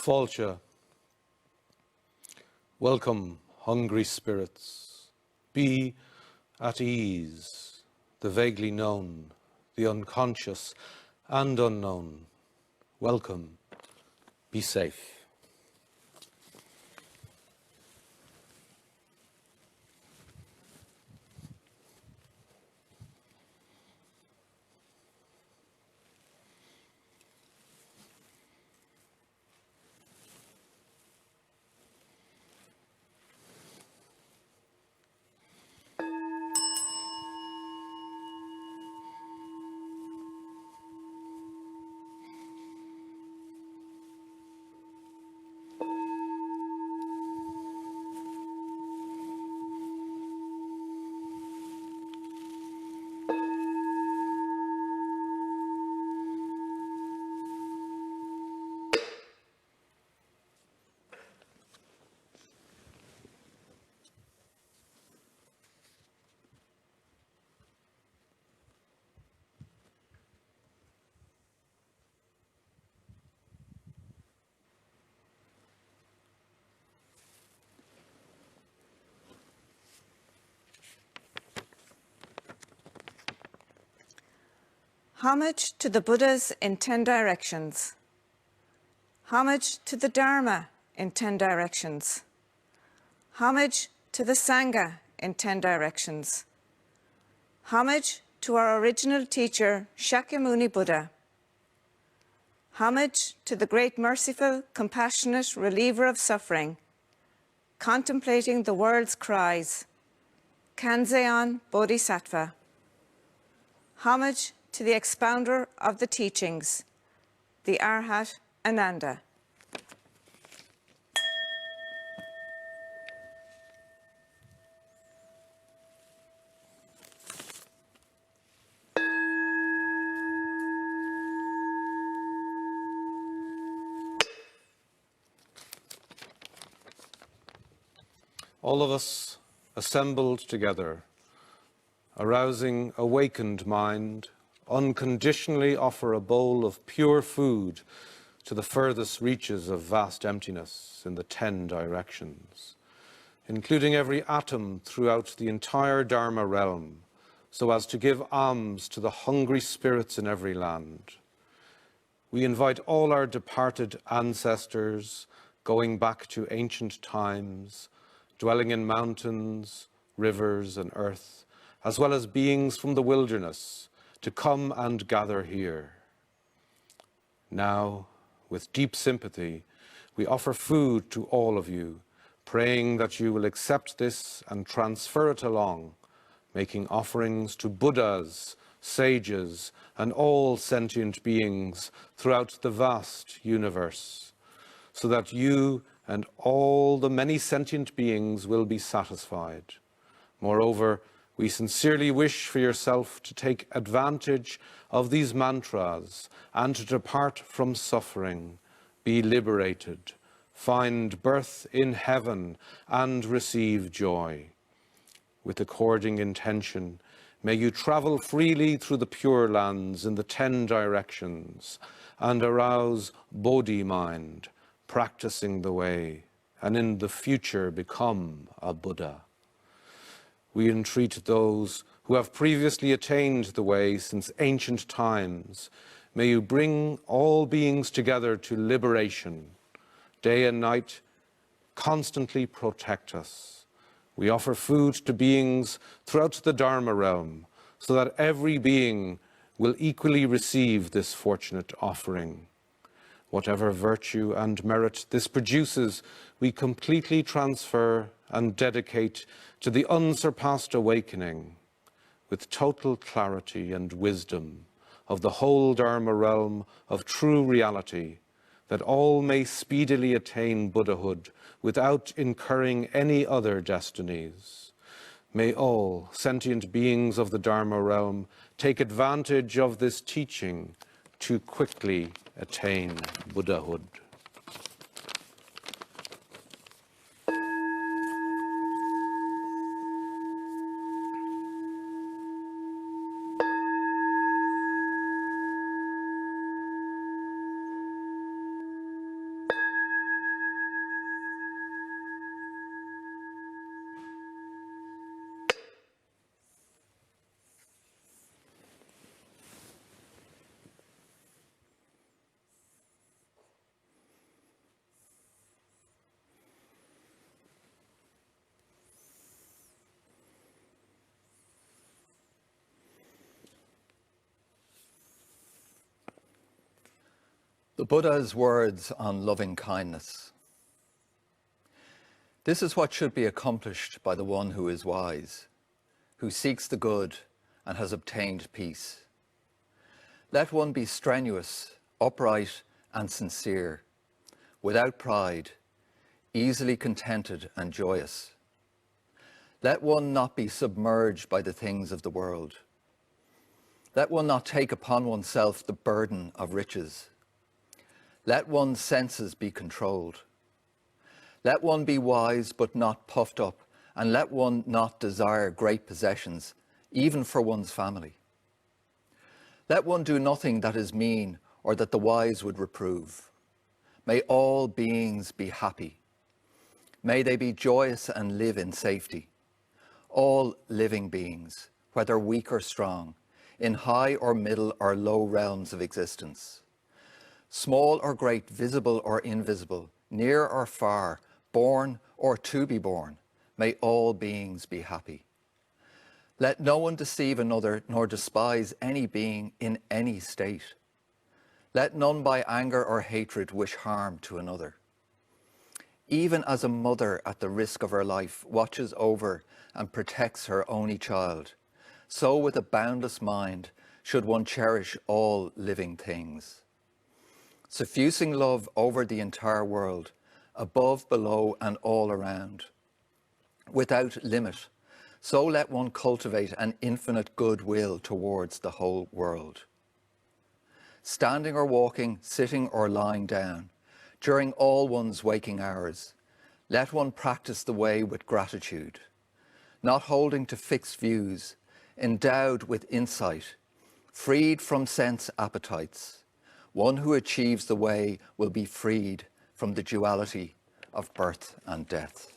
Falcha. Welcome, hungry spirits. Be at ease, the vaguely known, the unconscious and unknown. Welcome, be safe. Homage to the Buddhas in 10 directions. Homage to the Dharma in 10 directions. Homage to the Sangha in 10 directions. Homage to our original teacher, Shakyamuni Buddha. Homage to the great merciful, compassionate reliever of suffering, contemplating the world's cries, Kanzeon Bodhisattva. Homage to the expounder of the teachings, the Arhat Ananda. All of us assembled together, arousing awakened mind, unconditionally offer a bowl of pure food to the furthest reaches of vast emptiness in the 10 directions, including every atom throughout the entire Dharma realm, so as to give alms to the hungry spirits in every land. We invite all our departed ancestors, going back to ancient times, dwelling in mountains, rivers, and earth, as well as beings from the wilderness, to come and gather here. Now, with deep sympathy, we offer food to all of you, praying that you will accept this and transfer it along, making offerings to Buddhas, sages, and all sentient beings throughout the vast universe, so that you and all the many sentient beings will be satisfied. Moreover, we sincerely wish for yourself to take advantage of these mantras and to depart from suffering, be liberated, find birth in heaven, and receive joy. With according intention, may you travel freely through the Pure Lands in the 10 directions and arouse Bodhi mind, practicing the way, and in the future become a Buddha. We entreat those who have previously attained the way since ancient times. May you bring all beings together to liberation. Day and night, constantly protect us. We offer food to beings throughout the Dharma realm, so that every being will equally receive this fortunate offering. Whatever virtue and merit this produces, we completely transfer and dedicate to the unsurpassed awakening, with total clarity and wisdom of the whole Dharma realm of true reality, that all may speedily attain Buddhahood without incurring any other destinies. May all sentient beings of the Dharma realm take advantage of this teaching to quickly attain Buddhahood. The Buddha's words on loving kindness. This is what should be accomplished by the one who is wise, who seeks the good and has obtained peace. Let one be strenuous, upright and sincere, without pride, easily contented and joyous. Let one not be submerged by the things of the world. Let one not take upon oneself the burden of riches. Let one's senses be controlled. Let one be wise but not puffed up, and let one not desire great possessions, even for one's family. Let one do nothing that is mean or that the wise would reprove. May all beings be happy. May they be joyous and live in safety. All living beings, whether weak or strong, in high or middle or low realms of existence. Small or great, visible or invisible, near or far, born or to be born, may all beings be happy. Let no one deceive another, nor despise any being in any state. Let none by anger or hatred wish harm to another. Even as a mother at the risk of her life watches over and protects her only child, so with a boundless mind should one cherish all living things. Suffusing love over the entire world, above, below, and all around. Without limit, so let one cultivate an infinite goodwill towards the whole world. Standing or walking, sitting or lying down, during all one's waking hours, let one practice the way with gratitude, not holding to fixed views, endowed with insight, freed from sense appetites. One who achieves the way will be freed from the duality of birth and death.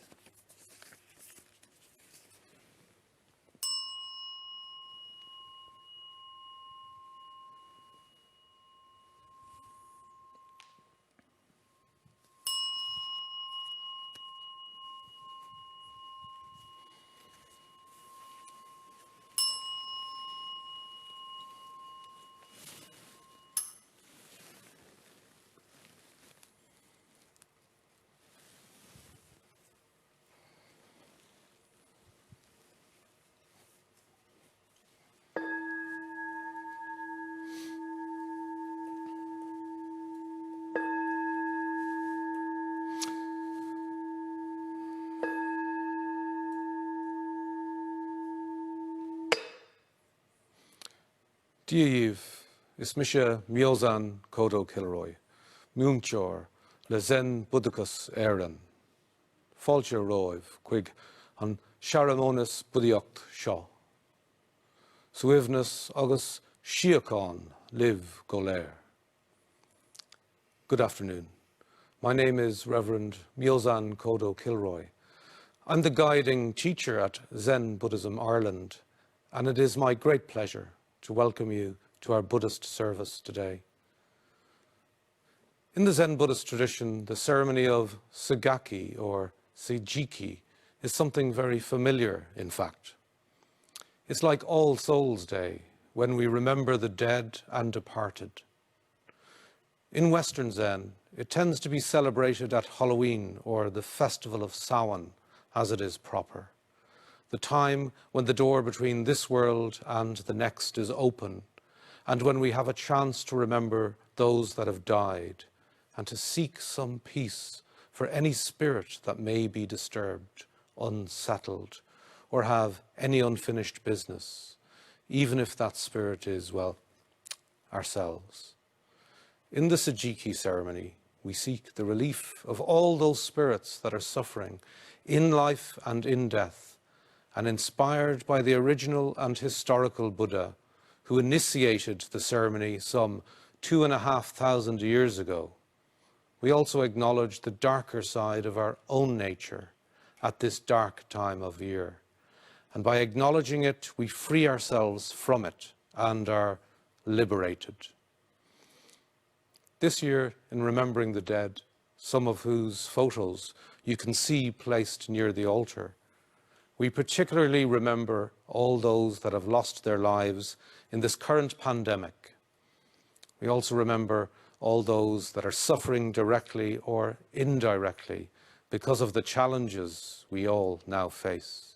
Díomh is misha miozan kodo kilroy, muumchor le zen buddhacus éireann. Fáilte roimh chuig an searamónas budíocht seo. Suibhneas agus síocháin live go léir. Good afternoon. My name is Reverend Miozan Kodo Kilroy. I'm the guiding teacher at Zen Buddhism Ireland, and it is my great pleasure to welcome you to our Buddhist service today. In the Zen Buddhist tradition, the ceremony of Segaki or Segaki is something very familiar, in fact. It's like All Souls' Day, when we remember the dead and departed. In Western Zen, it tends to be celebrated at Halloween or the Festival of Samhain, as it is proper. The time when the door between this world and the next is open, and when we have a chance to remember those that have died, and to seek some peace for any spirit that may be disturbed, unsettled, or have any unfinished business, even if that spirit is, well, ourselves. In the Segaki ceremony, we seek the relief of all those spirits that are suffering in life and in death, and inspired by the original and historical Buddha, who initiated the ceremony some 2,500 years ago. We also acknowledge the darker side of our own nature at this dark time of year. And by acknowledging it, we free ourselves from it and are liberated. This year, in remembering the dead, some of whose photos you can see placed near the altar, we particularly remember all those that have lost their lives in this current pandemic. We also remember all those that are suffering directly or indirectly because of the challenges we all now face.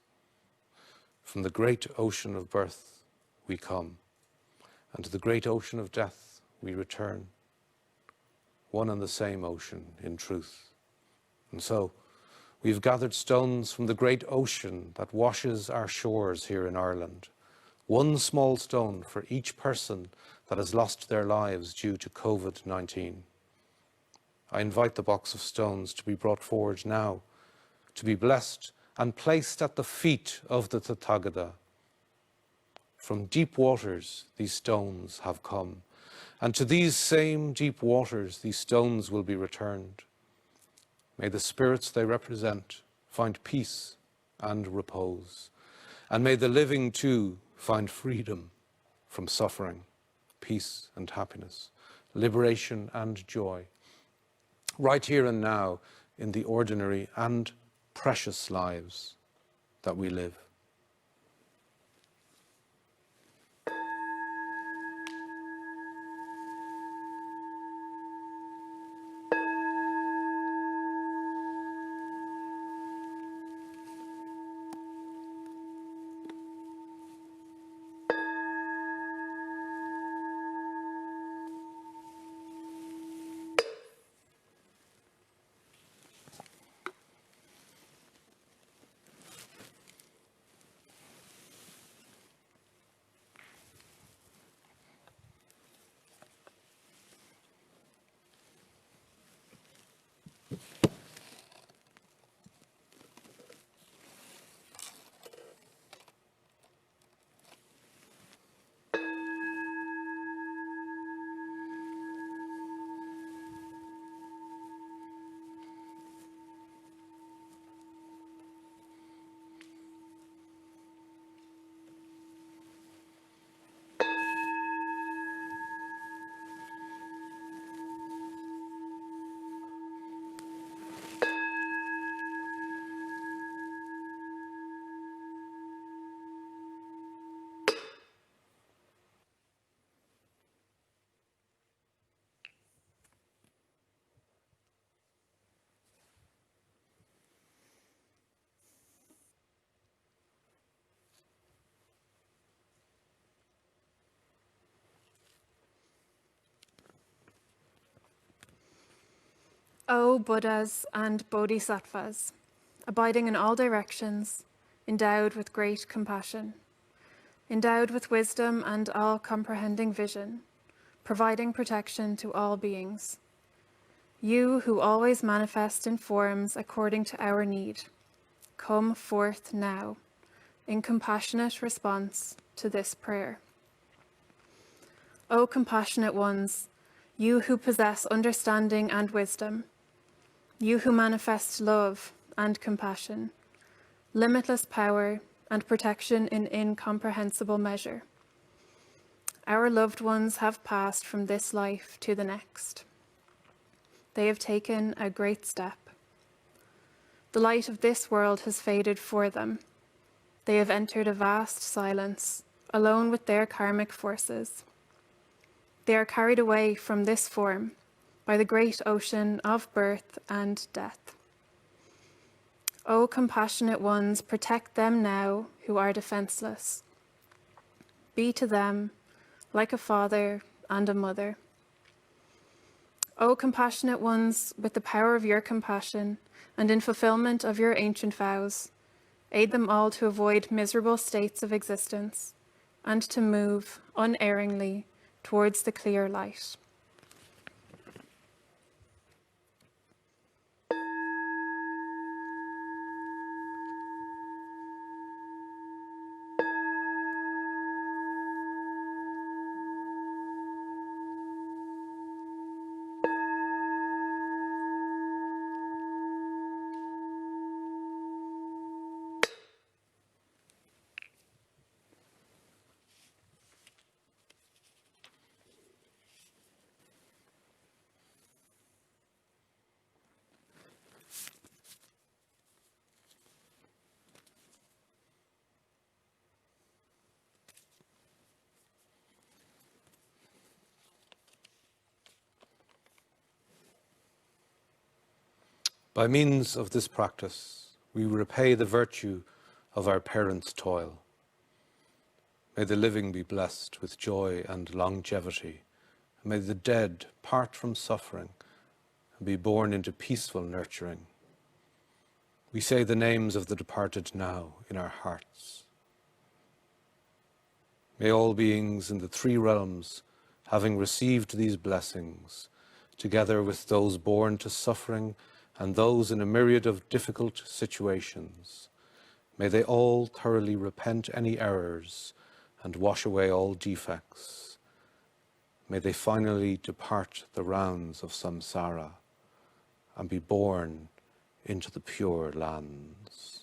From the great ocean of birth we come, and to the great ocean of death we return. One and the same ocean in truth. And so we've gathered stones from the great ocean that washes our shores here in Ireland. One small stone for each person that has lost their lives due to COVID-19. I invite the box of stones to be brought forward now, to be blessed and placed at the feet of the Tathagata. From deep waters these stones have come, and to these same deep waters these stones will be returned. May the spirits they represent find peace and repose, and may the living too find freedom from suffering, peace and happiness, liberation and joy, right here and now in the ordinary and precious lives that we live. O Buddhas and Bodhisattvas, abiding in all directions, endowed with great compassion, endowed with wisdom and all-comprehending vision, providing protection to all beings. You who always manifest in forms according to our need, come forth now in compassionate response to this prayer. O compassionate ones, you who possess understanding and wisdom, you who manifest love and compassion, limitless power and protection in incomprehensible measure. Our loved ones have passed from this life to the next. They have taken a great step. The light of this world has faded for them. They have entered a vast silence, alone with their karmic forces. They are carried away from this form by the great ocean of birth and death. O compassionate ones, protect them now who are defenseless. Be to them like a father and a mother. O compassionate ones, with the power of your compassion and in fulfillment of your ancient vows, aid them all to avoid miserable states of existence and to move unerringly towards the clear light. By means of this practice, we repay the virtue of our parents' toil. May the living be blessed with joy and longevity. And may the dead part from suffering and be born into peaceful nurturing. We say the names of the departed now in our hearts. May all beings in the three realms, having received these blessings, together with those born to suffering and those in a myriad of difficult situations, may they all thoroughly repent any errors and wash away all defects. May they finally depart the rounds of samsara and be born into the pure lands.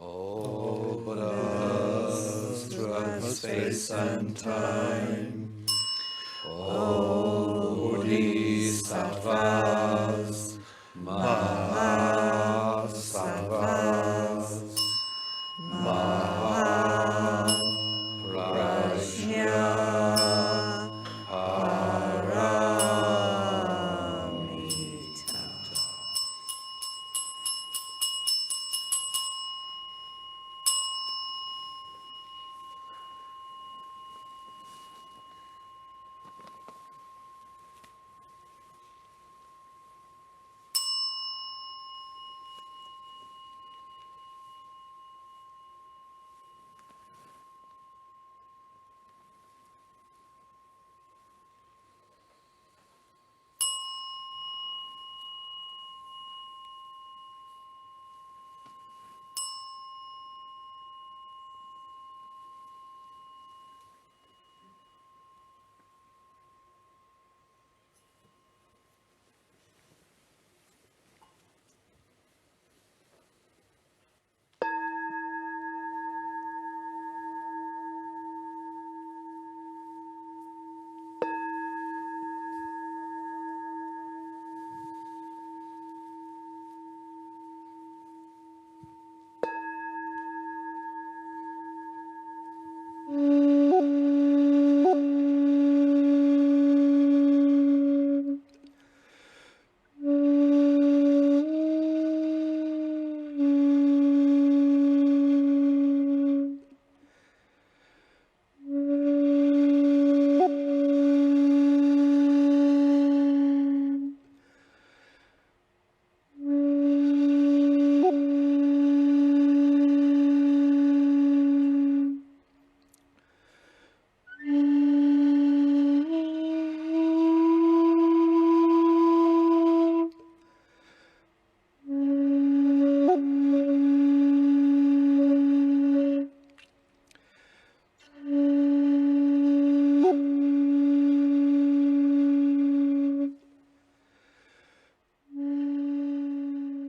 O Buddhas throughout space and time, O Bodhisattvas,